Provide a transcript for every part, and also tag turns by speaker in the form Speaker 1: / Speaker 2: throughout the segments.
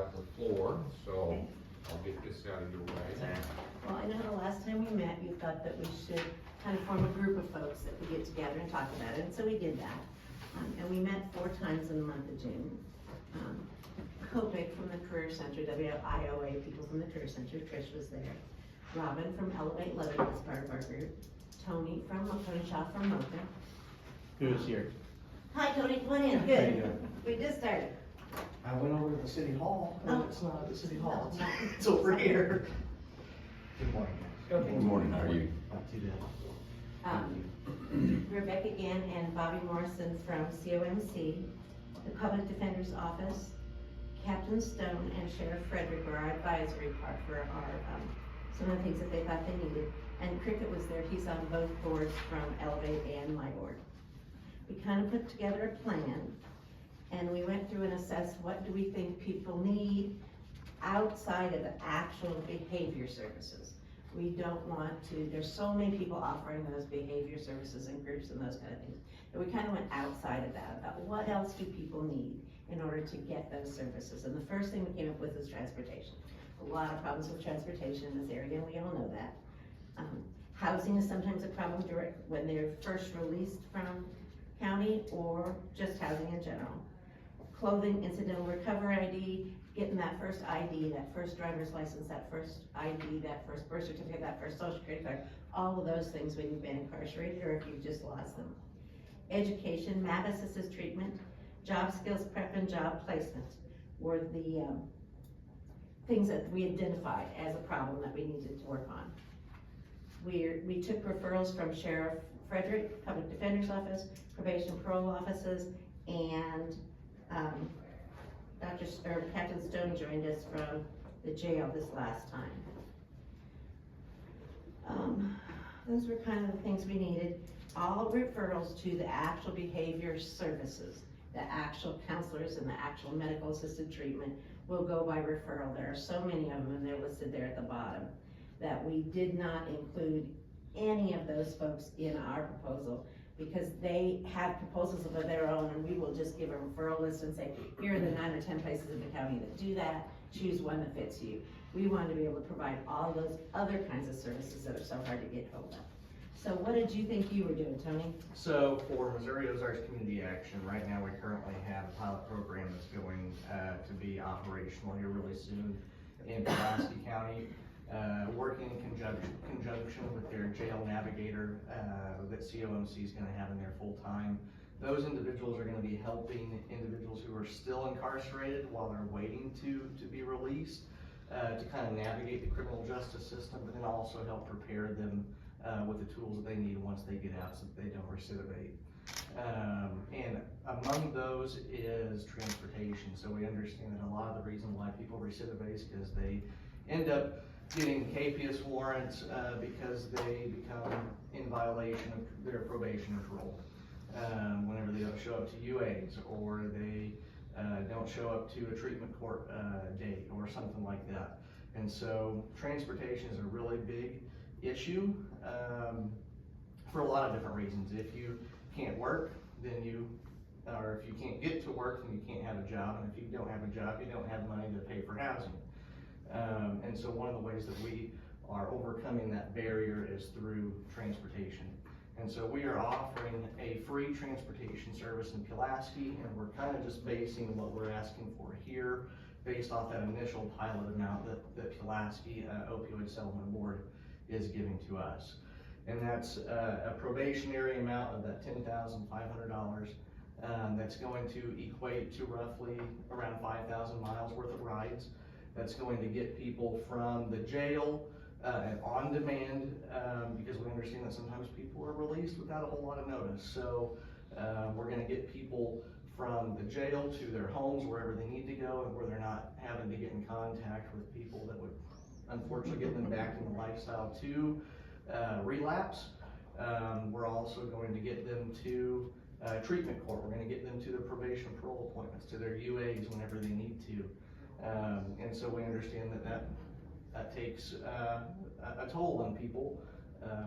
Speaker 1: have the floor, so I'll get this out of your way.
Speaker 2: Well, I know the last time we met, you thought that we should kind of form a group of folks that we get together and talk about it, and so we did that. And we met 4 times in the month of June. Kopik from the Career Center, WIOA people from the Career Center, Trish was there. Robin from Elevate Lebanon was part of our group. Tony Shaw from MOCA.
Speaker 3: Who's here?
Speaker 2: Hi Tony, come on in,
Speaker 3: How you
Speaker 2: good.
Speaker 3: doing?
Speaker 2: We just started.
Speaker 3: I went over to the city hall.
Speaker 2: Oh.
Speaker 3: It's not at the city hall.
Speaker 2: No.
Speaker 3: It's over here. Good morning.
Speaker 2: Okay.
Speaker 4: Good morning, how are you?
Speaker 3: Not too bad.
Speaker 2: Rebecca Gann and Bobby Morrison from COMC, the Public Defender's Office, Captain Stone and Sheriff Frederick were our advisory part for our, some of the things that they thought they needed. And Cricket was there, he's on both boards from Elevate and my board. We kind of put together a plan and we went through and assessed what do we think people need outside of the actual behavior services. We don't want to, there's so many people offering those behavior services and groups and those kind of things, that we kind of went outside of that, about what else do people need in order to get those services. And the first thing we came up with is transportation. A lot of problems with transportation in this area, and we all know that. Housing is sometimes a problem when they're first released from county, or just housing in general. Clothing, incidental recovery ID, getting that first ID, that first driver's license, that first ID, that first birth certificate, that first social security card, all of those things when you've been incarcerated or if you've just lost them. Education, MAP-assisted treatment, job skills prep and job placement were the things that we identified as a problem that we needed to work on. We took referrals from Sheriff Frederick, Public Defender's Office, Probation Parole Offices, and Captain Stone joined us from the jail this last time. Those were kind of the things we needed. All referrals to the actual behavior services, the actual counselors and the actual medical assisted treatment will go by referral. There are so many of them and they're listed there at the bottom, that we did not include any of those folks in our proposal because they have proposals of their own and we will just give a referral list and say, here are the 9 or 10 places in the county that do that, choose one that fits you. We want to be able to provide all those other kinds of services that are so hard to get hold of. So what did you think you were doing, Tony?
Speaker 3: So for Missouri Ozarks Community Action, right now we currently have a pilot program that's going to be operational here really soon in Pulaski County. Working in conjunction with their jail navigator that COMC is going to have in there full time. Those individuals are going to be helping individuals who are still incarcerated while they're waiting to be released to kind of navigate the criminal justice system, but then also help prepare them with the tools that they need once they get out so that they don't recidivate. And among those is transportation. So we understand that a lot of the reason why people recidivate is because they end up getting capias warrants because they become in violation of their probation or parole. Whenever they don't show up to UAs or they don't show up to a treatment court date or something like that. And so transportation is a really big issue for a lot of different reasons. If you can't work, then or if you can't get to work, then you can't have a job. And if you don't have a job, you don't have money to pay for housing. And so one of the ways that we are overcoming that barrier is through transportation. And so we are offering a free transportation service in Pulaski, and we're kind of just basing what we're asking for here based off that initial pilot amount that Pulaski Opioid Settlement Board is giving to us. And that's a probationary amount of that $10,500 that's going to equate to roughly around 5,000 miles worth of rides. That's going to get people from the jail and on demand because we understand that sometimes people are released without a whole lot of notice. So we're going to get people from the jail to their homes wherever they need to go and where they're not having to get in contact with people that would unfortunately get them back in the lifestyle to relapse. We're also going to get them to treatment court. We're going to get them to their probation parole appointments, to their UAs whenever they need to. And so we understand that takes a toll on people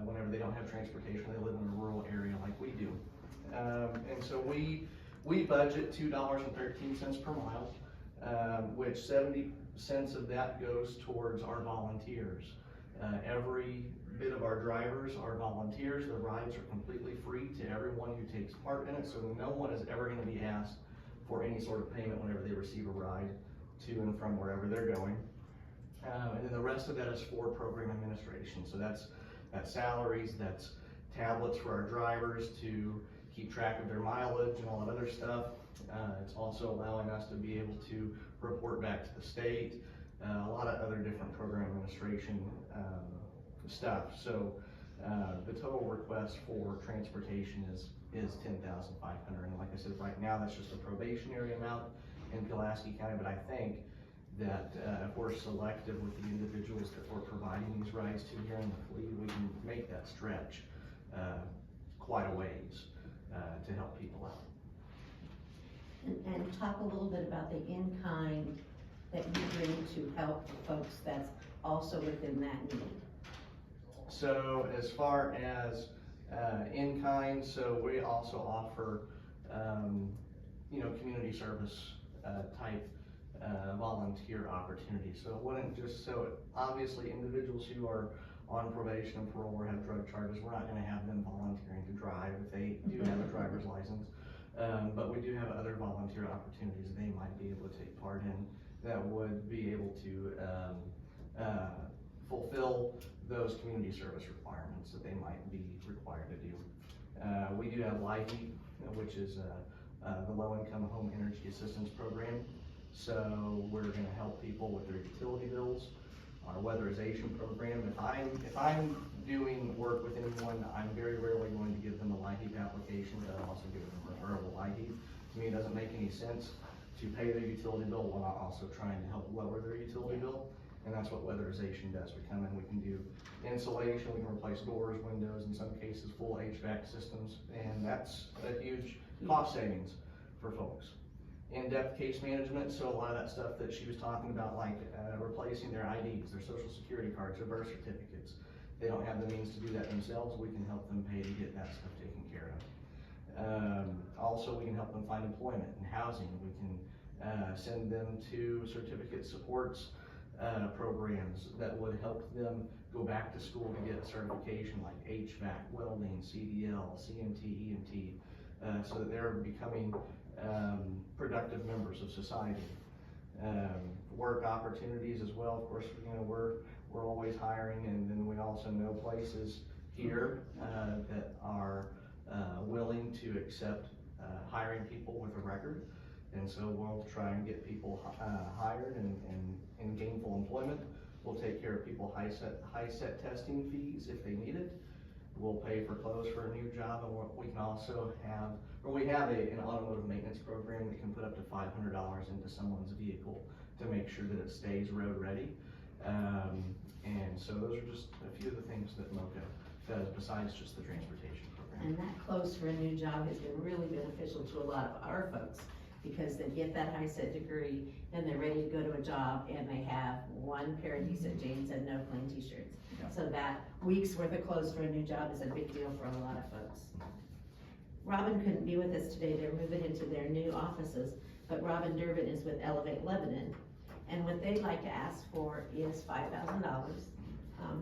Speaker 3: whenever they don't have transportation, they live in a rural area like we do. And so we budget $2.13 per mile. which 70 cents of that goes towards our volunteers. Every bit of our drivers are volunteers. The rides are completely free to everyone who takes part in it, so no one is ever gonna be asked for any sort of payment whenever they receive a ride to and from wherever they're going. And then the rest of that is for program administration. So that's salaries, that's tablets for our drivers to keep track of their mileage and all that other stuff. It's also allowing us to be able to report back to the state, a lot of other different program administration stuff. So the total request for transportation is $10,500. And like I said, right now that's just a probationary amount in Pulaski County, but I think that if we're selective with the individuals that we're providing these rides to here in the fleet, we can make that stretch quite a ways to help people out.
Speaker 2: And talk a little bit about the in-kind that you bring to help the folks that's also within that need.
Speaker 3: So as far as in-kind, so we also offer, community service type volunteer opportunities. So it wouldn't just, obviously individuals who are on probation and parole or have drug charges, we're not gonna have them volunteering to drive if they do have a driver's license. But we do have other volunteer opportunities they might be able to take part in that would be able to fulfill those community service requirements that they might be required to do. We do have LIHEAP, which is the Low-Income Home Energy Assistance Program. So we're gonna help people with their utility bills. Our weatherization program, if I'm doing work with anyone, I'm very rarely going to give them a LIHEAP application, but I'll also give them a referral LIHEAP. To me, it doesn't make any sense to pay their utility bill while not also trying to help lower their utility bill. And that's what weatherization does. We come in, we can do insulation, we can replace doors, windows, in some cases full HVAC systems, and that's a huge cost savings for folks. In-depth case management, so a lot of that stuff that she was talking about, like replacing their IDs, their social security cards, their birth certificates. They don't have the means to do that themselves, we can help them pay to get that stuff taken care of. Also, we can help them find employment and housing. We can send them to certificate supports programs that would help them go back to school to get a certification like HVAC, welding, CDL, CMT, EMT, so that they're becoming productive members of society. Work opportunities as well. Of course, we're always hiring, and then we also know places here that are willing to accept hiring people with a record, and so we'll try and get people hired and in gainful employment. We'll take care of people high set testing fees if they need it. We'll pay for clothes for a new job, and we can also have, or we have an automotive maintenance program that can put up to $500 into someone's vehicle to make sure that it stays road ready. And so those are just a few of the things that MOCA does besides just the transportation program.
Speaker 2: And that close for a new job has been really beneficial to a lot of our folks, because they get that high set degree and they're ready to go to a job and they have one pair of decent jeans and no plain t-shirts.
Speaker 3: Yeah.
Speaker 2: So that week's worth of clothes for a new job is a big deal for a lot of folks. Robin couldn't be with us today. They're moving into their new offices, but Robin Durbin is with Elevate Lebanon. And what they'd like to ask for is $5,000.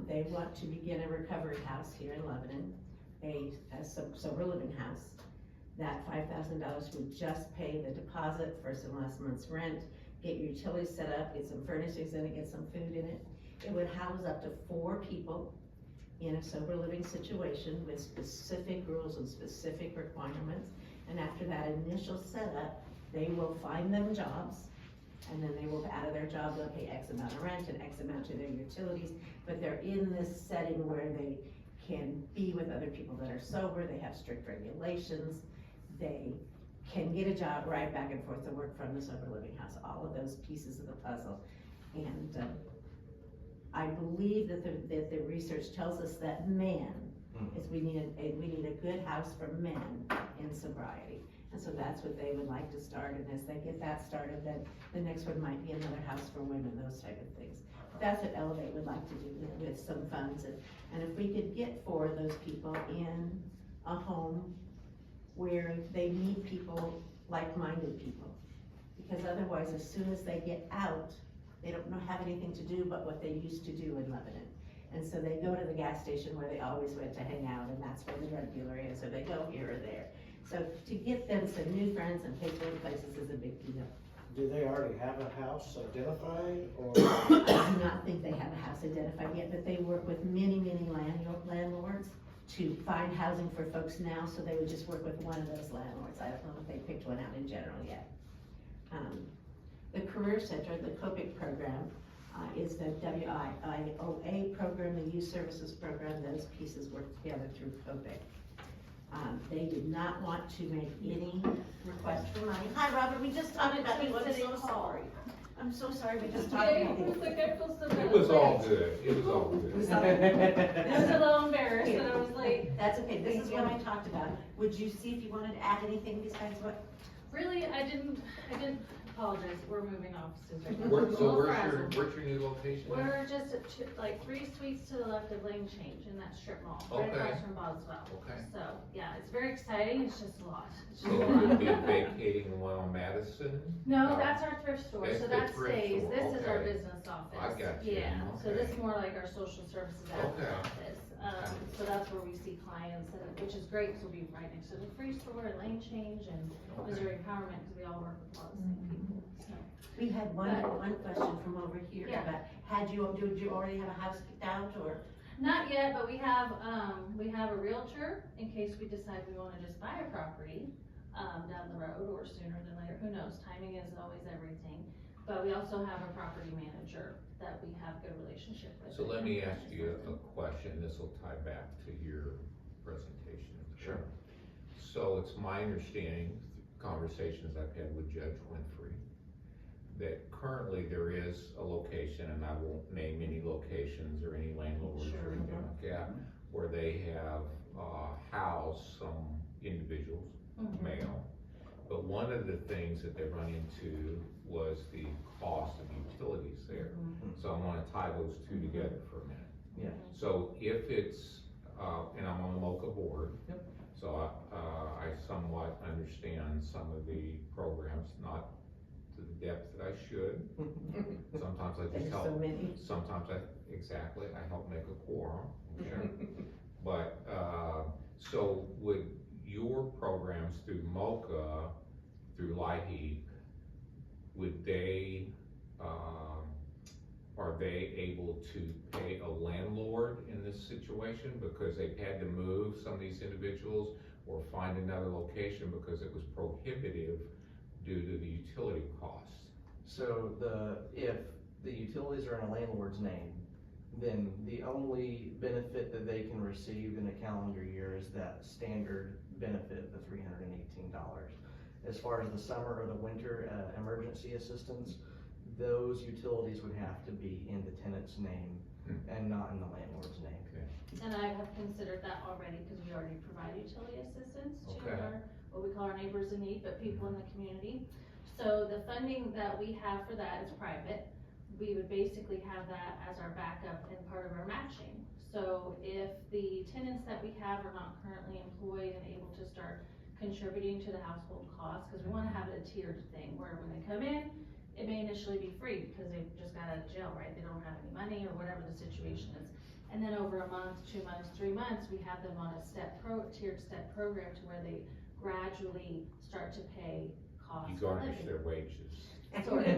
Speaker 2: They want to begin a recovery house here in Lebanon, a sober living house. That $5,000 would just pay the deposit for some last month's rent, get your utilities set up, get some furnishings in it, get some food in it. It would house up to 4 people in a sober living situation with specific rules and specific requirements. And after that initial setup, they will find them jobs, and then they will, out of their job, they'll pay X amount of rent and X amount to their utilities, but they're in this setting where they can be with other people that are sober, they have strict regulations, they can get a job, ride back and forth to work from the sober living house, all of those pieces of the puzzle. And I believe that the research tells us that is we need a good house for men in sobriety. And so that's what they would like to start, and as they get that started, then the next one might be another house for women, those type of things. That's what Elevate would like to do with some funds, and if we could get 4 of those people in a home where they meet people, like-minded people, because otherwise, as soon as they get out, they don't have anything to do but what they used to do in Lebanon. And so they go to the gas station where they always went to hang out, and that's where the drug dealer is, or they go here or there. So to get them some new friends and take them places is a big deal.
Speaker 4: Do they already have a house identified, or?
Speaker 2: I do not think they have a house identified yet, but they work with many landlords to find housing for folks now, so they would just work with one of those landlords. I don't know if they picked one out in general yet. The Career Center, the COPIC program, is the WIOA program, the Youth Services Program. Those pieces work together through COPIC. They did not want to make any request for money. Hi, Robert, we just talked about you, I'm so sorry. I'm so sorry, we just talked about you.
Speaker 1: It was all good, it was all good.
Speaker 5: I was a little embarrassed that I was late.
Speaker 2: That's okay, this is what I talked about. Would you see if you wanted to add anything besides what?
Speaker 5: Really, I didn't apologize, we're moving offices right now.
Speaker 1: So
Speaker 5: We're
Speaker 1: where's your new location?
Speaker 5: We're just like 3 suites to the left of Lane Change in that strip mall, right
Speaker 1: Okay.
Speaker 5: across from Boswell.
Speaker 1: Okay.
Speaker 5: So, yeah, it's very exciting, it's just a lot. It's
Speaker 1: So
Speaker 5: just a
Speaker 1: you'll
Speaker 5: lot.
Speaker 1: be vacating the one on Madison?
Speaker 5: No, that's our thrift store,
Speaker 1: That's
Speaker 5: so
Speaker 1: the
Speaker 5: that
Speaker 1: thrift
Speaker 5: stays,
Speaker 1: store,
Speaker 5: this is our
Speaker 1: okay.
Speaker 5: business office.
Speaker 1: I got you,
Speaker 5: Yeah, so
Speaker 1: okay.
Speaker 5: this is more like our social services admin
Speaker 1: Okay.
Speaker 5: office. So that's where we see clients, which is great, because we'll be right next to the free store, and Lane Change, and
Speaker 1: Okay.
Speaker 5: Missouri Empowerment, because we all work with a lot of the same people, so.
Speaker 2: We had one question from over here
Speaker 5: Yeah.
Speaker 2: about, did you already have a house picked out, or?
Speaker 5: Not yet, but we have a realtor in case we decide we wanna just buy a property, down the road or sooner than later, who knows, timing is always everything. But we also have a property manager that we have good relationship with.
Speaker 1: So let me ask you a question, this will tie back to your presentation.
Speaker 3: Sure.
Speaker 1: So it's my understanding, conversations I've had with Judge Winfrey, that currently there is a location, and I won't name any locations or any landlords or anything like that, where they have, housed some individuals, male. But one of the things that they run into was the cost of utilities there. So I wanna tie those two together for a minute.
Speaker 3: Yeah.
Speaker 1: So if it's, and I'm on the MOCA board.
Speaker 3: Yep.
Speaker 1: So I somewhat understand some of the programs, not to the depth that I should. Sometimes I just
Speaker 2: There's
Speaker 1: help.
Speaker 2: so many.
Speaker 1: Sometimes I help make a quorum, okay? But, so would your programs through MOCA, through LIHEAP, would they, are they able to pay a landlord in this situation because they've had to move some of these individuals, or find another location because it was prohibitive due to the utility costs?
Speaker 3: So if the utilities are in a landlord's name, then the only benefit that they can receive in a calendar year is that standard benefit, the $318. As far as the summer or the winter emergency assistance, those utilities would have to be in the tenant's name and not in the landlord's name.
Speaker 1: Okay.
Speaker 5: And I have considered that already, because we already provide utility assistance to
Speaker 1: Okay.
Speaker 5: our, what we call our neighbors in need, but people in the community. So the funding that we have for that is private. We would basically have that as our backup and part of our matching. So if the tenants that we have are not currently employed and able to start contributing to the household costs, because we wanna have it a tiered thing, where when they come in, it may initially be free because they've just got out of jail, right? They don't have any money or whatever the situation is. And then over a month, 2 months, 3 months, we have them on a tiered step program to where they gradually start to pay costs.
Speaker 1: You
Speaker 5: of
Speaker 1: garnish
Speaker 5: living.
Speaker 1: their wages.
Speaker 5: Sort of,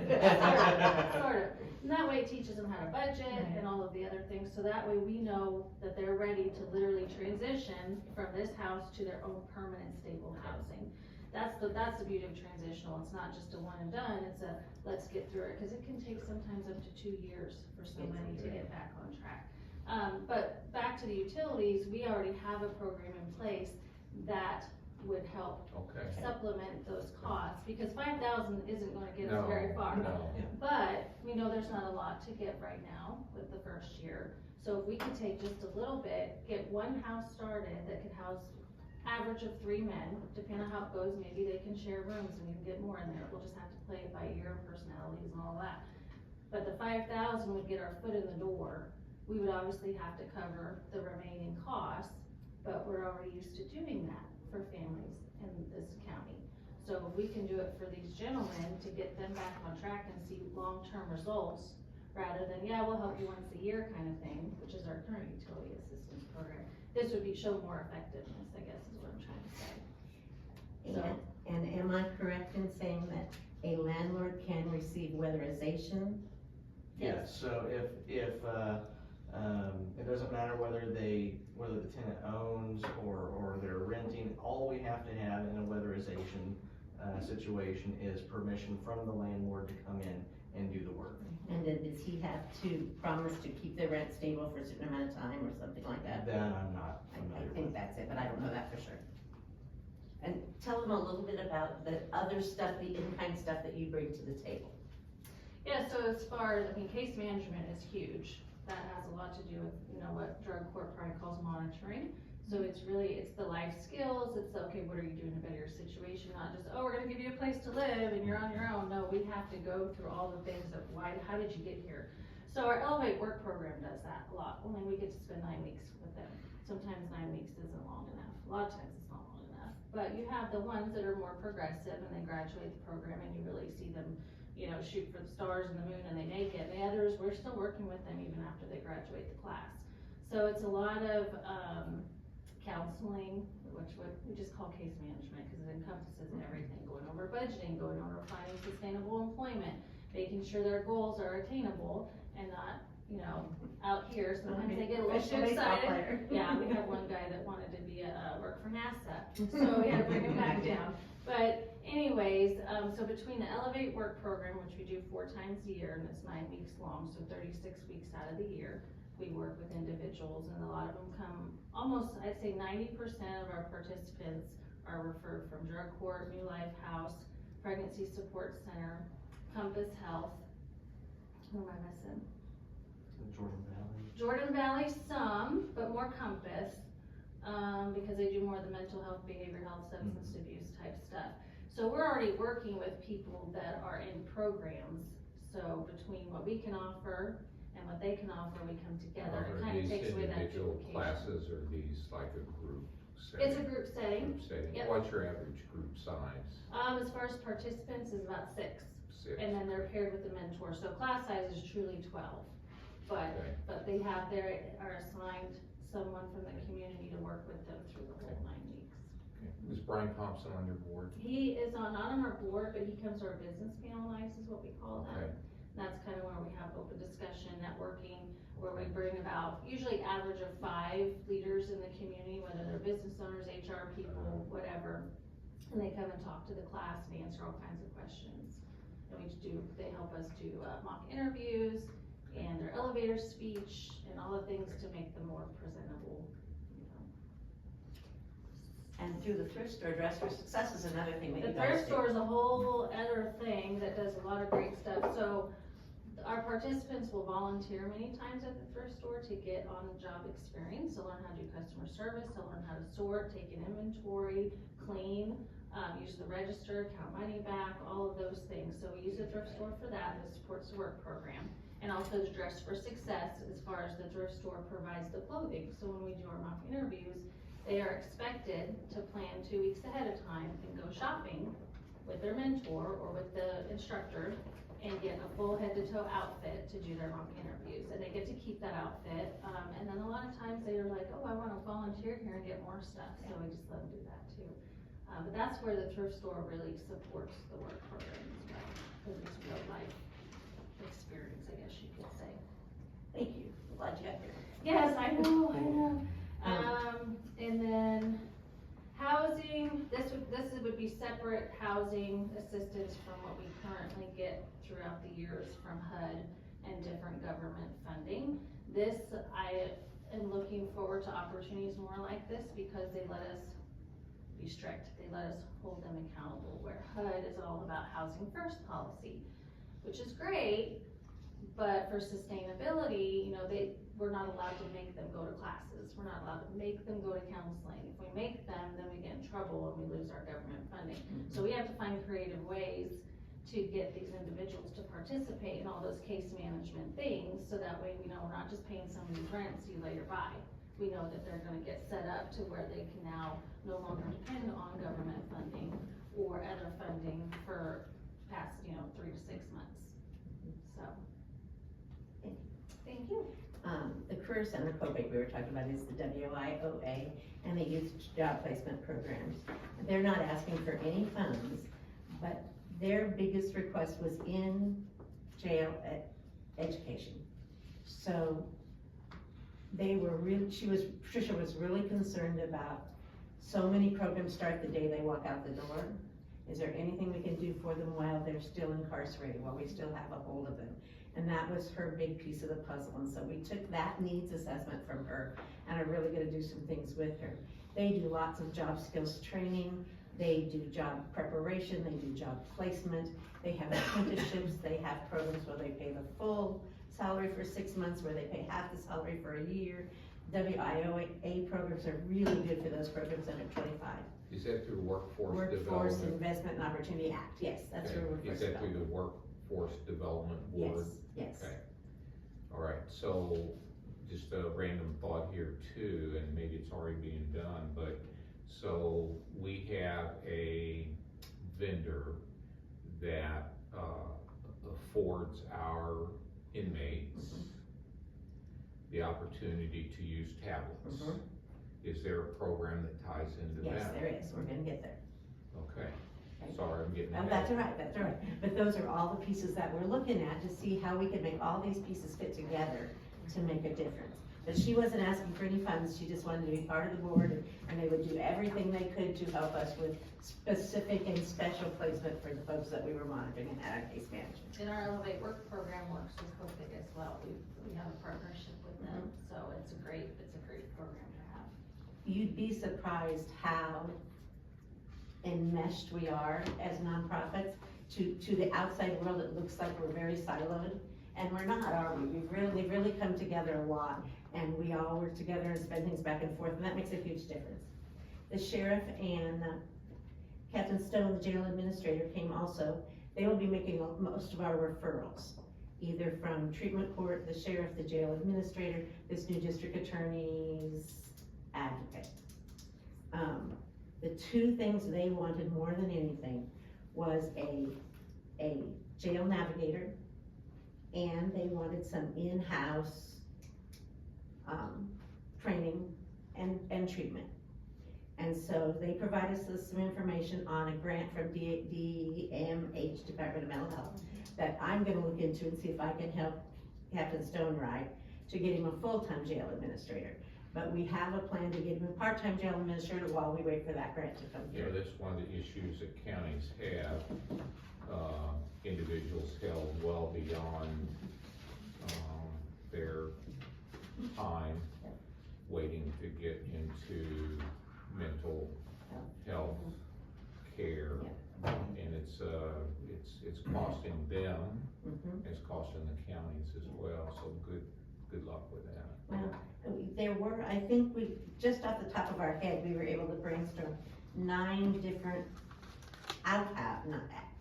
Speaker 5: sort of. And that way it teaches them how to budget and all of the other things, so that way we know that they're ready to literally transition from this house to their own permanent stable housing. That's the beauty of transitional. It's not just a one and done, it's a let's get through it, because it can take sometimes up to 2 years for somebody to get back on track. But back to the utilities, we already have a program in place that would help
Speaker 1: Okay.
Speaker 5: supplement those costs, because 5,000 isn't gonna get us
Speaker 1: No,
Speaker 5: very far.
Speaker 1: no.
Speaker 5: But we know there's not a lot to get right now with the first year. So if we could take just a little bit, get one house started that could house average of 3 men, depending on how it goes, maybe they can share rooms and we can get more in there. We'll just have to play it by ear and personalities and all that. But the 5,000 would get our foot in the door. We would obviously have to cover the remaining costs, but we're already used to doing that for families in this county. So if we can do it for these gentlemen to get them back on track and see long-term results, rather than, yeah, we'll help you once a year kind of thing, which is our current utility assistance program. This would show more effectiveness, I guess is what I'm trying to say. So-
Speaker 2: And am I correct in saying that a landlord can receive weatherization?
Speaker 3: Yes, so if, it doesn't matter whether the tenant owns or they're renting, all we have to have in a weatherization, situation is permission from the landlord to come in and do the work.
Speaker 2: And then does he have to promise to keep the rent stable for a certain amount of time or something like that?
Speaker 3: That I'm not
Speaker 2: I
Speaker 3: familiar with.
Speaker 2: think that's it, but I don't know that for sure. And tell them a little bit about the other stuff, the in-kind stuff that you bring to the table.
Speaker 5: Yeah, so as far as, case management is huge. That has a lot to do with, what drug court probably calls monitoring. So it's the life skills, it's okay, what are you doing to better your situation, not just, oh, we're gonna give you a place to live and you're on your own. No, we have to go through all the things of how did you get here? So our Elevate work program does that a lot, only we get to spend 9 weeks with them. Sometimes 9 weeks isn't long enough, a lot of times it's not long enough. But you have the ones that are more progressive and they graduate the program and you really see them, shoot for the stars and the moon and they make it. The others, we're still working with them even after they graduate the class. So it's a lot of, counseling, which we just call case management because it encompasses everything, going over budgeting, going over finding sustainable employment, making sure their goals are attainable and not, out here, sometimes they get a little too excited. Yeah, we had one guy that wanted to work for NASA, so we had to bring him back down. But anyways, so between the Elevate work program, which we do 4 times a year, and it's 9 weeks long, so 36 weeks out of the year, we work with individuals, and a lot of them come, almost, I'd say 90% of our participants are referred from Drug Court, New Life House, Pregnancy Support Center, Compass Health. Who am I missing?
Speaker 3: Jordan Valley.
Speaker 5: Jordan Valley some, but more Compass, because they do more of the mental health, behavioral health, substance abuse type stuff. So we're already working with people that are in programs, so between what we can offer and what they can offer, we come together. It kind of takes away that
Speaker 1: individual
Speaker 5: duplication.
Speaker 1: classes, or these like a group setting?
Speaker 5: It's a group setting.
Speaker 1: Group setting.
Speaker 5: Yep.
Speaker 1: What's your average group size?
Speaker 5: As far as participants is about 6,
Speaker 1: 6?
Speaker 5: and then they're paired with a mentor. So class size is truly 12, but
Speaker 1: Okay.
Speaker 5: they are assigned someone from the community to work with them through the whole 9 weeks.
Speaker 1: Okay. Is Brian Thompson on your board?
Speaker 5: He is not on our board, but he comes to our business panel nights is what we call them.
Speaker 1: Okay.
Speaker 5: That's kind of where we have open discussion, networking, where we bring about usually average of 5 leaders in the community, whether they're business owners, HR people, whatever. And they come and talk to the class and answer all kinds of questions. And they help us do mock interviews and their elevator speech and all the things to make them more presentable.
Speaker 2: And through the thrift store, Dress for Success is another thing that
Speaker 5: The
Speaker 2: you guys
Speaker 5: thrift
Speaker 2: do.
Speaker 5: store is a whole other thing that does a lot of great stuff. So our participants will volunteer many times at the thrift store to get on-the-job experience, to learn how to do customer service, to learn how to sort, take an inventory, clean, use the register, count money back, all of those things. So we use the thrift store for that, and it supports the work program. And also the Dress for Success, as far as the thrift store provides the clothing. So when we do our mock interviews, they are expected to plan 2 weeks ahead of time and go shopping with their mentor or with the instructor and get a full head-to-toe outfit to do their mock interviews. And they get to keep that outfit. And then a lot of times they are like, oh, I want to volunteer here and get more stuff. So we just let them do that too. But that's where the thrift store really supports the work program as well, because it's real life experience, I guess you could say.
Speaker 2: Thank you, I'm glad you got here.
Speaker 5: Yes, I know. And then housing, this would be separate housing assistance from what we currently get throughout the years from HUD and different government funding. This, I am looking forward to opportunities more like this because they let us be strict. They let us hold them accountable, where HUD is all about housing first policy, which is great, but for sustainability, we're not allowed to make them go to classes. We're not allowed to make them go to counseling. If we make them, then we get in trouble and we lose our government funding. So we have to find creative ways to get these individuals to participate in all those case management things, so that way we know we're not just paying somebody's rent, see you later, bye. We know that they're gonna get set up to where they can now no longer depend on government funding or other funding for past, 3 to 6 months, so. Thank you.
Speaker 2: The Career Center probate we were talking about is the WIOA, and they use job placement programs. They're not asking for any funds, but their biggest request was in jail education. So Patricia was really concerned about so many programs start the day they walk out the door. Is there anything we can do for them while they're still incarcerated, while we still have a hold of them? And that was her big piece of the puzzle, and so we took that needs assessment from her and are really gonna do some things with her. They do lots of job skills training, they do job preparation, they do job placement, they have apprenticeships, they have programs where they pay the full salary for 6 months, where they pay half the salary for a year. WIOA programs are really good for those programs under 25.
Speaker 1: Is that through Workforce
Speaker 2: Workforce
Speaker 1: Development?
Speaker 2: Investment and Opportunity Act, yes, that's
Speaker 1: Okay.
Speaker 2: where Workforce
Speaker 1: Is that through
Speaker 2: Development.
Speaker 1: the Workforce Development Board?
Speaker 2: Yes.
Speaker 1: Okay. All right, so just a random thought here too, and maybe it's already being done, but so we have a vendor that affords our inmates the opportunity to use tablets.
Speaker 2: Mhm.
Speaker 1: Is there a program that ties into that?
Speaker 2: Yes, there is, we're gonna get there.
Speaker 1: Okay,
Speaker 2: Okay.
Speaker 1: sorry, I'm getting
Speaker 2: Oh,
Speaker 1: ahead.
Speaker 2: that's all right, but those are all the pieces that we're looking at to see how we can make all these pieces fit together to make a difference. But she wasn't asking for any funds, she just wanted to be part of the board, and they would do everything they could to help us with specific and special placement for the folks that we were monitoring and had our case management.
Speaker 5: And our Elevate Work program works with COPIC as well, we have a partnership with them, so it's a great program to have.
Speaker 2: You'd be surprised how enmeshed we are as nonprofits. To the outside world, it looks like we're very siloed, and we're not, are we? We've really come together a lot, and we all work together and spend things back and forth, and that makes a huge difference. The sheriff and Captain Stone, the jail administrator, came also. They will be making most of our referrals, either from treatment court, the sheriff, the jail administrator, this new district attorney's advocate. The two things they wanted more than anything was a jail navigator, and they wanted some in-house training and treatment. And so they provide us with some information on a grant from DMH, Department of Mental Health, that I'm gonna look into and see if I can help Captain Stone write to get him a full-time jail administrator. But we have a plan to get him a part-time jail administrator while we wait for that grant to come
Speaker 1: You know,
Speaker 2: through.
Speaker 1: that's one of the issues that counties have, individuals held well beyond, their time waiting to get into mental health care. And it's costing them,
Speaker 2: Mhm.
Speaker 1: it's costing the counties as well, so good luck with that.
Speaker 2: Well, there were, I think we, just off the top of our head, we were able to brainstorm 9 different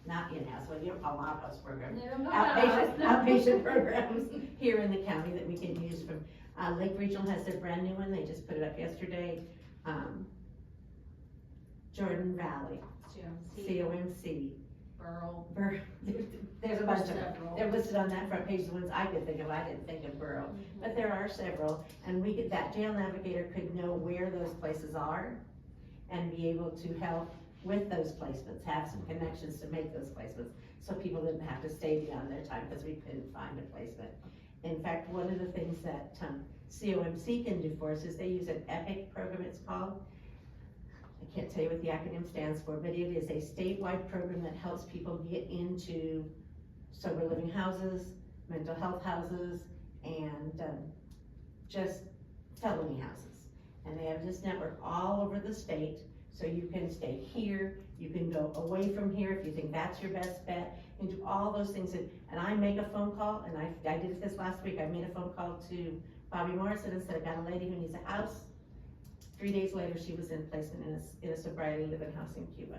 Speaker 2: not in-house, what do you call outhouse programs? Outpatient programs here in the county that we can use from, Lake Regional has their brand new one, they just put it up yesterday. Jordan Valley, COMC. There's a bunch of them.
Speaker 5: Several.
Speaker 2: They're listed on that front page, the ones I could think of, I didn't think of Borough. But there are several, and that jail navigator could know where those places are and be able to help with those placements, have some connections to make those placements, so people didn't have to stay beyond their time because we couldn't find a placement. In fact, one of the things that COMC can do for us is they use an EPIC program, it's called. I can't tell you what the acronym stands for, but it is a statewide program that helps people get into sober living houses, mental health houses, and just felony houses. And they have this network all over the state, so you can stay here, you can go away from here if you think that's your best bet, you can do all those things. And I make a phone call, and I did this last week, I made a phone call to Bobby Morrison and said, I've got a lady who needs a house. 3 days later, she was in placement in a sobriety living house in Cuba.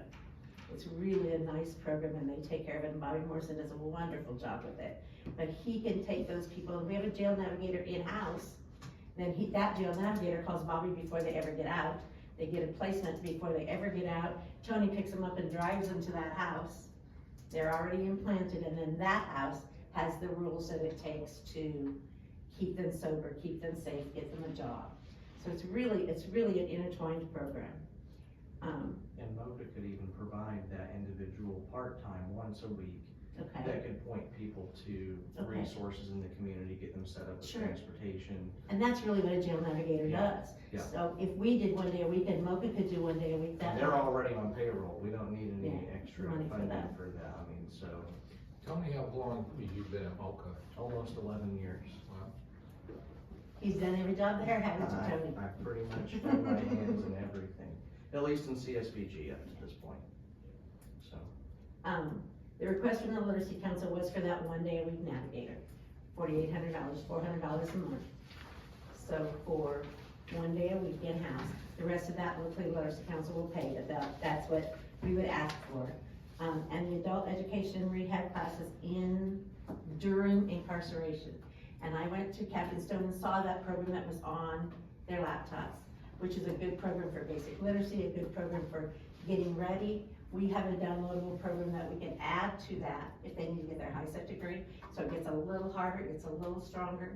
Speaker 2: It's really a nice program, and they take care of it, and Bobby Morrison does a wonderful job with it. But he can take those people, and we have a jail navigator in-house, then that jail navigator calls Bobby before they ever get out. They get a placement before they ever get out. Tony picks them up and drives them to that house. They're already implanted, and then that house has the rules that it takes to keep them sober, keep them safe, get them a job. So it's really an intertwined program.
Speaker 3: And MOCA could even provide that individual part-time once a week
Speaker 2: Okay,
Speaker 3: that could point people to
Speaker 2: Okay.
Speaker 3: resources in the community, get them set up with
Speaker 2: Sure.
Speaker 3: transportation.
Speaker 2: and that's really what a jail navigator
Speaker 3: Yeah,
Speaker 2: does.
Speaker 3: yeah.
Speaker 2: So if we did one day a week, and MOCA could do one day a week, that.
Speaker 3: And they're already on payroll, we don't need any
Speaker 2: Yeah,
Speaker 3: extra
Speaker 2: money for
Speaker 3: funding
Speaker 2: that.
Speaker 3: for that, I mean, so,
Speaker 1: Tell me how long have you been at MOCA?
Speaker 3: almost 11 years.
Speaker 1: Wow.
Speaker 2: He's done every job there, hasn't he, Tony?
Speaker 3: I pretty much throw my hands in everything, at least in CSBG up to this point, so.
Speaker 2: The request from the Literacy Council was for that one day a week navigator, $4,800, $400 a month. So for one day a week in-house, the rest of that Laclede Literacy Council will pay, that's what we would ask for. And the adult education and rehab classes during incarceration. And I went to Captain Stone and saw that program that was on their laptops, which is a good program for basic literacy, a good program for getting ready. We have a downloadable program that we can add to that if they need to get their high set degree. So it gets a little harder, it's a little stronger,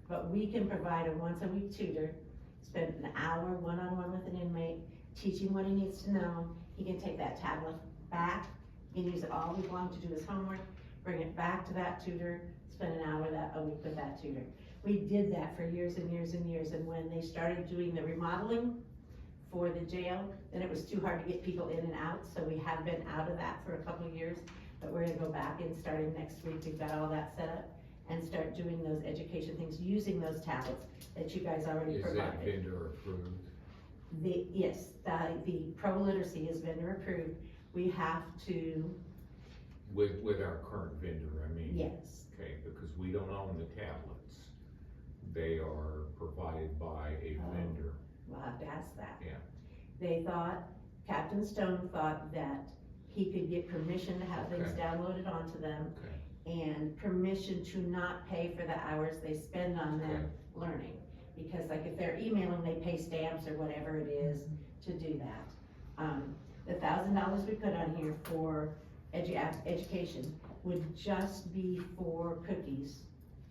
Speaker 2: but we can provide a once a week tutor, spend an hour one-on-one with an inmate, teach him what he needs to know. He can take that tablet back, he can use it all week long to do his homework, bring it back to that tutor, spend an hour a week with that tutor. We did that for years and years and years, and when they started doing the remodeling for the jail, then it was too hard to get people in and out, so we have been out of that for a couple of years, but we're gonna go back in starting next week. We've got all that set up and start doing those education things, using those tablets that you guys already
Speaker 1: Is that
Speaker 2: provided.
Speaker 1: vendor approved?
Speaker 2: Yes, the pro literacy is vendor approved. We have to,
Speaker 1: With our current vendor, I mean?
Speaker 2: yes,
Speaker 1: Okay, because we don't own the tablets. They are provided by a
Speaker 2: Oh.
Speaker 1: vendor.
Speaker 2: we'll have to ask that.
Speaker 1: Yeah.
Speaker 2: They thought, Captain Stone thought that he could get permission to have things
Speaker 1: Okay.
Speaker 2: downloaded onto them
Speaker 1: Okay,
Speaker 2: and permission to not pay for the hours they spend on them learning. Because like if they're emailing, they pay stamps or whatever it is to do that. The $1,000 we put on here for education would just be for cookies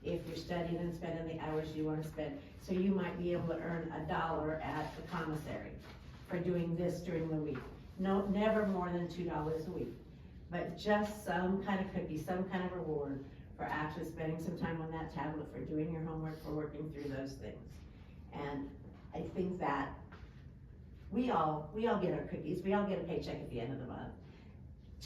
Speaker 2: if you're studying and spending the hours you wanna spend. So you might be able to earn $1 at the commissary for doing this during the week. No, never more than $2 a week, but just some kind of cookie, some kind of reward for actually spending some time on that tablet, for doing your homework, for working through those things. And I think that we all get our cookies, we all get a paycheck at the end of the month.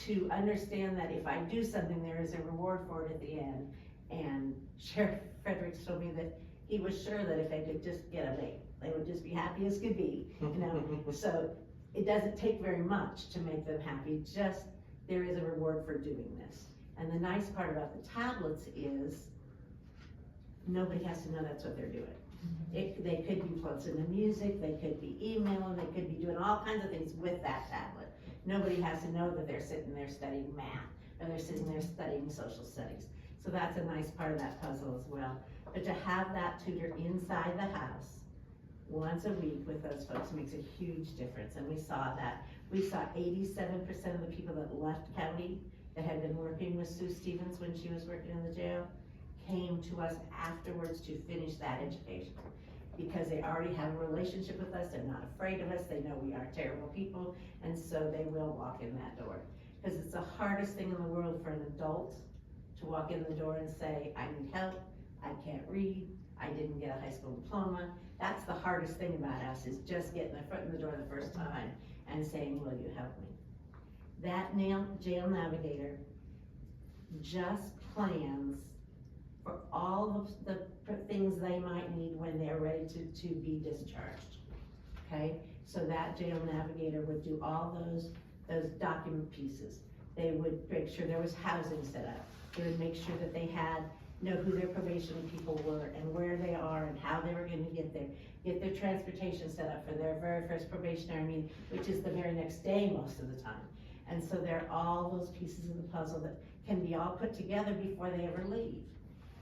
Speaker 2: To understand that if I do something, there is a reward for it at the end. And Sheriff Fredericks told me that he was sure that if they could just get a date, they would just be happy as could be, you know? So it doesn't take very much to make them happy, just there is a reward for doing this. And the nice part about the tablets is nobody has to know that's what they're doing. They could be listening to music, they could be emailing, they could be doing all kinds of things with that tablet. Nobody has to know that they're sitting there studying math, or they're sitting there studying social studies. So that's a nice part of that puzzle as well. But to have that tutor inside the house once a week with those folks makes a huge difference, and we saw that. We saw 87% of the people that left county that had been working with Sue Stevens when she was working in the jail came to us afterwards to finish that education. Because they already have a relationship with us, they're not afraid of us, they know we are terrible people, and so they will walk in that door. Because it's the hardest thing in the world for an adult to walk in the door and say, I need help, I can't read, I didn't get a high school diploma. That's the hardest thing about us, is just getting their foot in the door the first time and saying, will you help me? That jail navigator just plans for all of the things they might need when they're ready to be discharged, okay? So that jail navigator would do all those document pieces. They would make sure there was housing set up. They would make sure that they know who their probation people were and where they are and how they were gonna get there. Get their transportation set up for their very first probationary meeting, which is the very next day most of the time. And so there are all those pieces of the puzzle that can be all put together before they ever leave.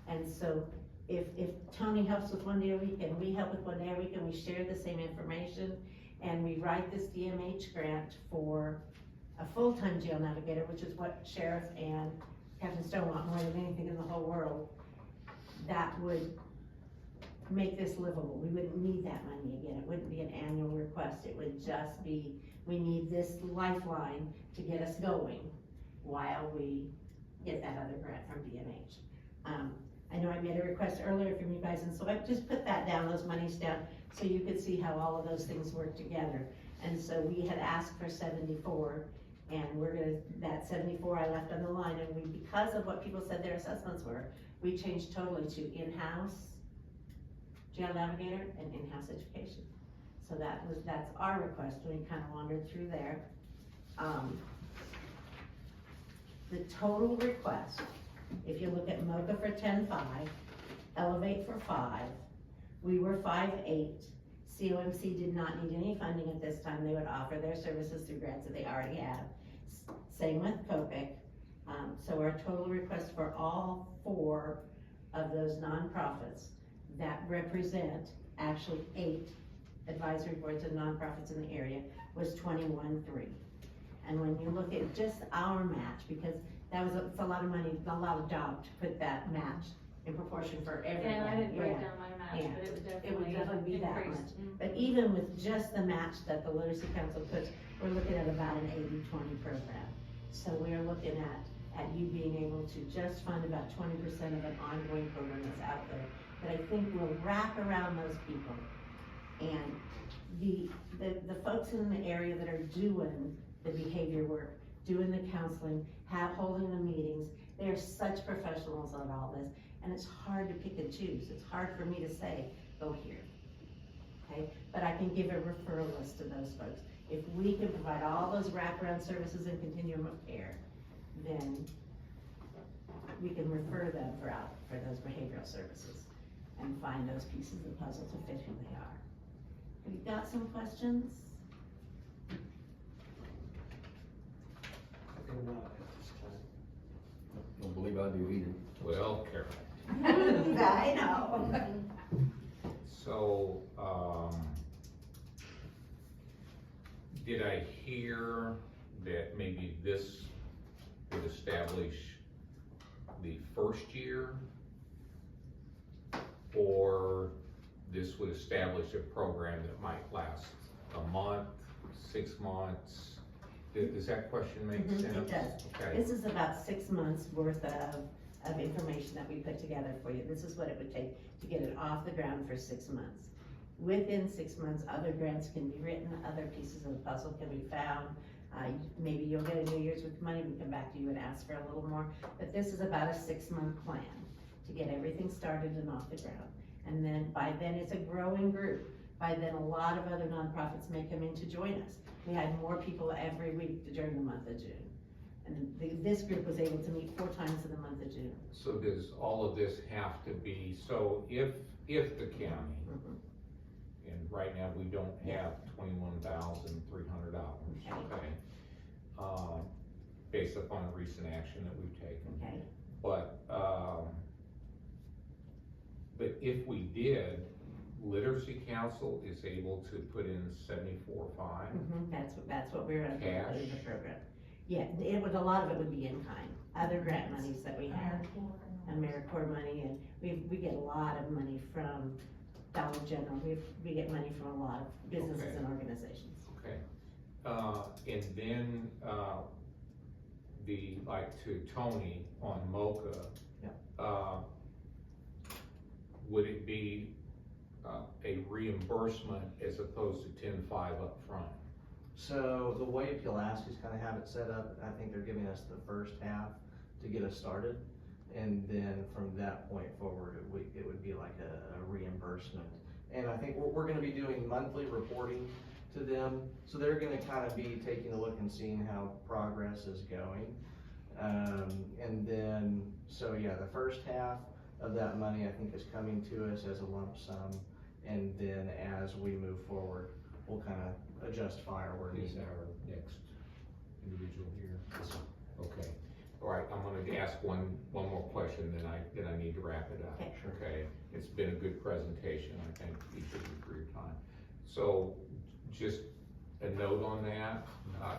Speaker 2: And so if Tony helps with one day a week and we help with one day a week and we share the same information And we write this DMH grant for a full-time jail navigator, which is what Sheriff and Captain Stone want more than anything in the whole world. That would make this livable. We wouldn't need that money again. It wouldn't be an annual request. It would just be, we need this lifeline to get us going while we get that other grant from DMH. I know I made a request earlier from you guys, and so I just put that down, those monies down, so you could see how all of those things work together. And so we had asked for 74, and we're gonna, that 74 I left on the line, and we, because of what people said their assessments were, we changed totally to in-house jail navigator and in-house education. So that's our request, we kind of wandered through there. The total request, if you look at MOCA for 10.5, Elevate for 5, we were 5.8. COMC did not need any funding at this time. They would offer their services through grants that they already have. Same with COPIC. So our total request for all 4 of those nonprofits that represent actually 8 advisory boards of nonprofits in the area was 21.3. And when you look at just our match, because that was it's a lot of money, a lot of job to put that match in proportion for everyone.
Speaker 5: And I didn't break down my match,
Speaker 2: Yeah.
Speaker 5: but it would
Speaker 2: It would definitely be that
Speaker 5: increase.
Speaker 2: much. But even with just the match that the Literacy Council puts, we're looking at about an 80-20 program. So we're looking at you being able to just fund about 20% of an ongoing program that's out there that I think will wrap around those people. And the folks in the area that are doing the behavior work, doing the counseling, holding the meetings, they are such professionals on all this, and it's hard to pick and choose. It's hard for me to say, go here, okay? But I can give a referral list to those folks. If we can provide all those wraparound services and continuum of care, then we can refer them for those behavioral services and find those pieces of the puzzle to fit who they are. Have you got some questions?
Speaker 4: Not at this time.
Speaker 6: Don't believe I do either.
Speaker 1: Well, Carol,
Speaker 2: I know.
Speaker 1: so, did I hear that maybe this would establish the first year? Or this would establish a program that might last a month, 6 months? Does that question make
Speaker 2: Mhm,
Speaker 1: sense?
Speaker 2: it does.
Speaker 1: Okay,
Speaker 2: This is about 6 months worth of information that we put together for you. This is what it would take to get it off the ground for 6 months. Within 6 months, other grants can be written, other pieces of the puzzle can be found. Maybe you'll get a New Year's with money, we come back to you and ask for a little more. But this is about a 6-month plan to get everything started and off the ground. And then by then, it's a growing group. By then, a lot of other nonprofits may come in to join us. We had more people every week during the month of June. And this group was able to meet 4 times in the month of June.
Speaker 1: so does all of this have to be, so if the county, and right now we don't have $21,300, okay? Based upon recent action that we've taken.
Speaker 2: Okay,
Speaker 1: But if we did, Literacy Council is able to put in 74.5.
Speaker 2: that's what we're gonna
Speaker 1: Cash.
Speaker 2: put in the program. Yeah, a lot of it would be in kind, other grant monies that we have, AmeriCorps money, and we get a lot of money from Dollar General, we get money from a lot of businesses
Speaker 1: Okay.
Speaker 2: and organizations.
Speaker 1: Okay, and then, to Tony on MOCA.
Speaker 3: Yeah.
Speaker 1: Would it be, a reimbursement as opposed to 10.5 up front?
Speaker 3: So the way Pulaski's kind of have it set up, I think they're giving us the first half to get us started. And then from that point forward, it would be like a reimbursement. And I think we're gonna be doing monthly reporting to them. So they're gonna kind of be taking a look and seeing how progress is going. And then, so yeah, the first half of that money, I think, is coming to us as a lump sum. And then as we move forward, we'll kind of adjust fireworks.
Speaker 1: Is our next individual here? Okay, all right, I'm gonna ask one more question, then I need to wrap it up.
Speaker 2: Okay.
Speaker 1: Okay, it's been a good presentation, I thank each of you for your time. So, just a note on that,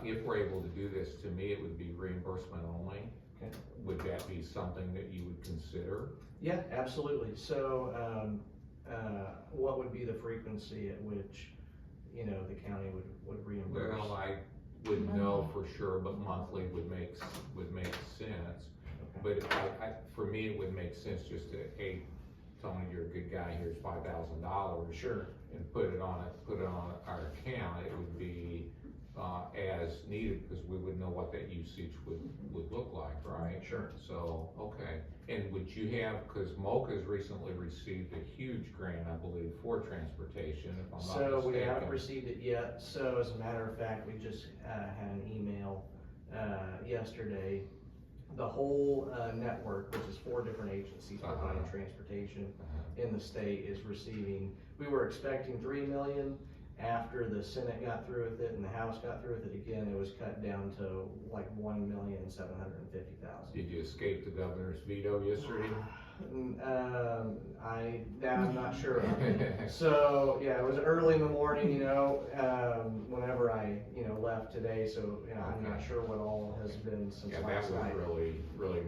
Speaker 1: if we're able to do this, to me, it would be reimbursement only.
Speaker 3: Okay.
Speaker 1: Would that be something that you would consider?
Speaker 3: Yeah, absolutely. So, what would be the frequency at which, you know, the county would reimburse?
Speaker 1: Well, I wouldn't know for sure, but monthly would make sense.
Speaker 3: Okay.
Speaker 1: But for me, it would make sense just to, hey, Tony, you're a good guy, here's $5,000.
Speaker 3: Sure.
Speaker 1: And put it on our account. It would be, as needed, because we would know what that usage would look like, right?
Speaker 3: Sure.
Speaker 1: So, okay. And would you have, because MOCA has recently received a huge grant, I believe, for transportation, if I'm not mistaken.
Speaker 3: So we haven't received it yet. So as a matter of fact, we just had an email yesterday. The whole network, which is 4 different agencies providing transportation in the state, is receiving. We were expecting 3 million. After the Senate got through with it and the House got through with it again, it was cut down to like 1,750,000.
Speaker 1: Did you escape the governor's veto yesterday?
Speaker 3: I'm not sure. So, yeah, it was early in the morning, you know, whenever I, you know, left today, so, you know, I'm not sure what all has been since
Speaker 1: Yeah,
Speaker 3: last
Speaker 1: that
Speaker 3: night.
Speaker 1: was really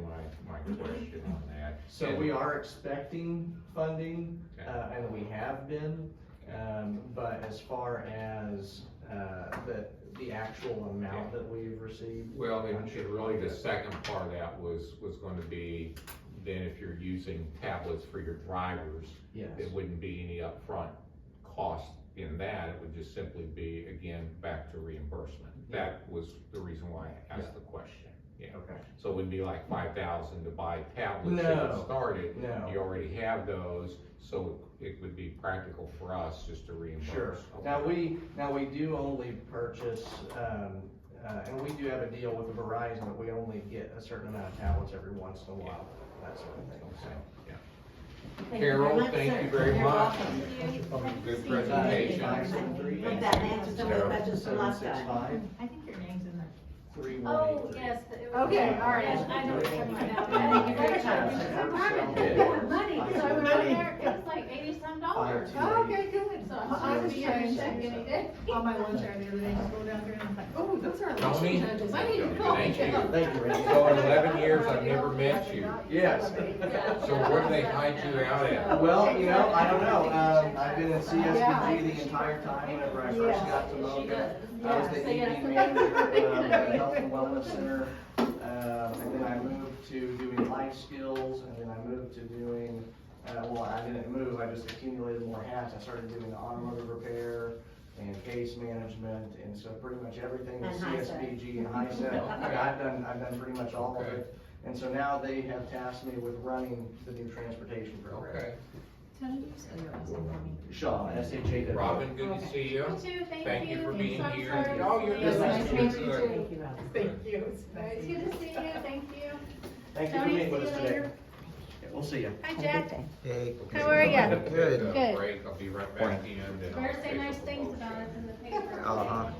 Speaker 1: my question on that.
Speaker 3: So
Speaker 1: And-
Speaker 3: we are expecting funding,
Speaker 1: Okay.
Speaker 3: and we have been, but as far as, the actual amount that we've received.
Speaker 1: Well,
Speaker 3: I'm
Speaker 1: and
Speaker 3: sure
Speaker 1: really the
Speaker 3: about that.
Speaker 1: second part of that was gonna be, then if you're using tablets for your drivers,
Speaker 3: Yes.
Speaker 1: it wouldn't be any upfront cost in that, it would just simply be, again, back to reimbursement.
Speaker 3: Yeah.
Speaker 1: That was the reason why I asked
Speaker 3: Yeah.
Speaker 1: the question, yeah.
Speaker 3: Okay.
Speaker 1: So it wouldn't be like 5,000 to buy tablets to
Speaker 3: No.
Speaker 1: get started.
Speaker 3: No.
Speaker 1: You already have those, so it would be practical for us just to reimburse.
Speaker 3: Sure.
Speaker 1: Okay.
Speaker 3: Now we do only purchase, and we do have a deal with Verizon, that we only get a certain amount of tablets every once in a while, that sort of thing, so.
Speaker 1: Okay, yeah.
Speaker 2: Thank you very
Speaker 1: Carol,
Speaker 2: much,
Speaker 1: thank
Speaker 2: sir.
Speaker 1: you very
Speaker 2: You're
Speaker 1: much.
Speaker 2: welcome.
Speaker 1: Good presentation.
Speaker 3: 573.
Speaker 2: Hope that answers some of the questions from last time.
Speaker 3: 765
Speaker 6: I think your name's in there.
Speaker 3: 3183.
Speaker 5: Oh, yes. it was-
Speaker 6: Okay, all right.
Speaker 5: Yes, I know what you're talking about.
Speaker 2: Thank you very much.
Speaker 5: Money, so I went over there, it was like $80-some.
Speaker 3: 528.
Speaker 6: Oh, okay, good.
Speaker 5: So
Speaker 6: I
Speaker 5: I'm
Speaker 6: was
Speaker 5: sure
Speaker 6: trying
Speaker 5: you
Speaker 6: to
Speaker 5: check any day.
Speaker 6: on my lunch hour the other day, just go down there and I'm like, oh, those are
Speaker 1: Tony?
Speaker 6: election judges. I need to call
Speaker 1: Thank you.
Speaker 6: them.
Speaker 3: Thank you, Randy.
Speaker 1: So in 11 years, I've never met you.
Speaker 3: Yes.
Speaker 1: So where do they hide you out at?
Speaker 3: Well, you know, I don't know, I've been in CSBG the entire time, whenever I first got to
Speaker 5: She
Speaker 3: MOCA.
Speaker 5: does.
Speaker 3: I was the
Speaker 5: So, yeah.
Speaker 3: evening manager of the Health and Wellness Center, and then I moved to doing life skills, and then I moved to doing, well, I didn't move, I just accumulated more hats. I started doing automotive repair and case management, and so pretty much everything with
Speaker 2: And HISA.
Speaker 3: CSBG and HISA. Yeah, I've done pretty much all of it. And so now they have tasked me with running the new transportation program.
Speaker 1: Okay.
Speaker 6: Tony, you spell your last name for me?
Speaker 3: Shaw, S-H-A-W.
Speaker 1: Robin, good to see you.
Speaker 5: You too, thank you.
Speaker 1: Thank you for being
Speaker 5: So
Speaker 1: here.
Speaker 5: sorry.
Speaker 1: Oh, you're
Speaker 6: Yes,
Speaker 1: good.
Speaker 6: nice to meet you
Speaker 1: Good.
Speaker 6: too.
Speaker 2: Thank you, Robin.
Speaker 6: Thank you. It's
Speaker 5: It's good to see you, thank you.
Speaker 3: Thank you for
Speaker 5: Tony,
Speaker 3: meeting with
Speaker 5: see
Speaker 3: us
Speaker 5: you
Speaker 3: today.
Speaker 5: later.
Speaker 3: Yeah, we'll see you.
Speaker 5: Hi, Jack.
Speaker 7: Hey.
Speaker 5: How are ya?
Speaker 7: Good.
Speaker 5: Good.
Speaker 1: Break, I'll be right back in. then I'll
Speaker 5: Better say
Speaker 1: take
Speaker 5: nice
Speaker 1: a
Speaker 5: things
Speaker 1: motion.
Speaker 5: about us in the paper.
Speaker 7: Uh-huh.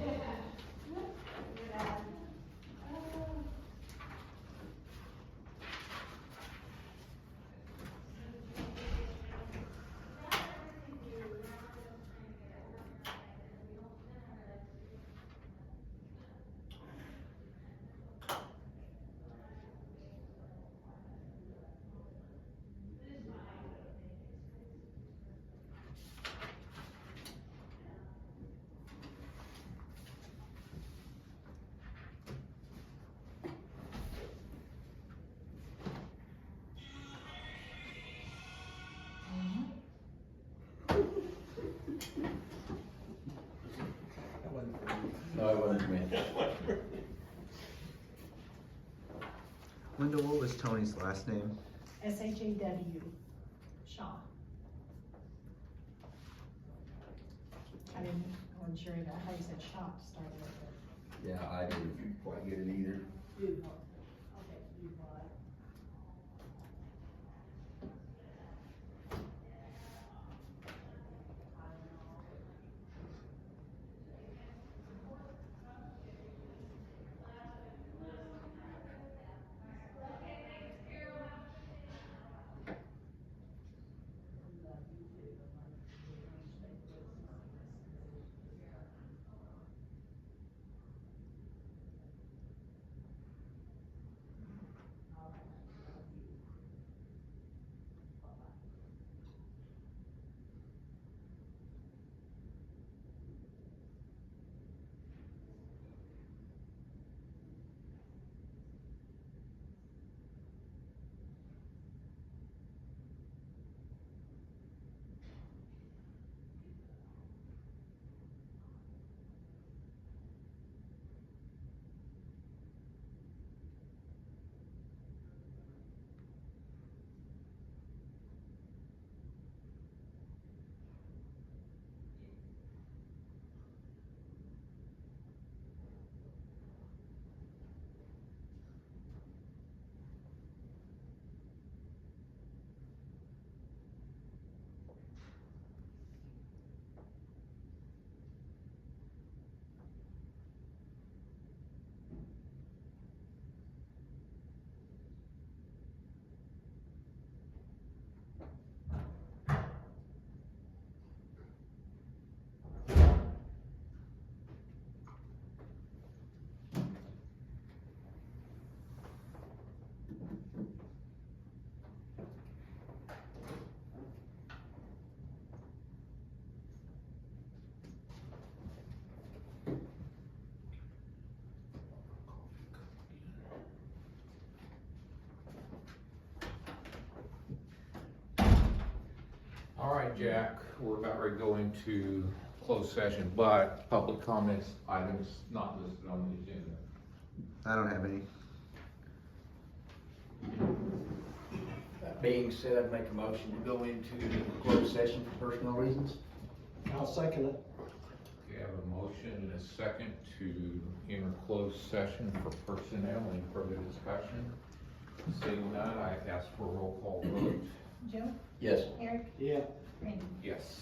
Speaker 8: No, it wasn't me.
Speaker 7: Linda, what was Tony's last name?
Speaker 6: S-H-A-W, Shaw. I wasn't sure about how you said Shaw to start with.
Speaker 8: Yeah, I didn't quite get it either.
Speaker 6: Okay, you bought.
Speaker 1: All right, Jack, we're about ready to go into closed session, but public comments, items not listed on the agenda.
Speaker 7: I don't have any.
Speaker 8: That being said, I'd make a motion to go into closed session for personnel reasons.
Speaker 4: I'll second it.
Speaker 1: We have a motion and a second to enter closed session for personnel. Any further discussion? Seeing none, I ask for a roll call vote.
Speaker 6: Joe,
Speaker 8: Yes.
Speaker 6: Erik,
Speaker 4: Yeah.
Speaker 6: Randy.
Speaker 1: Yes.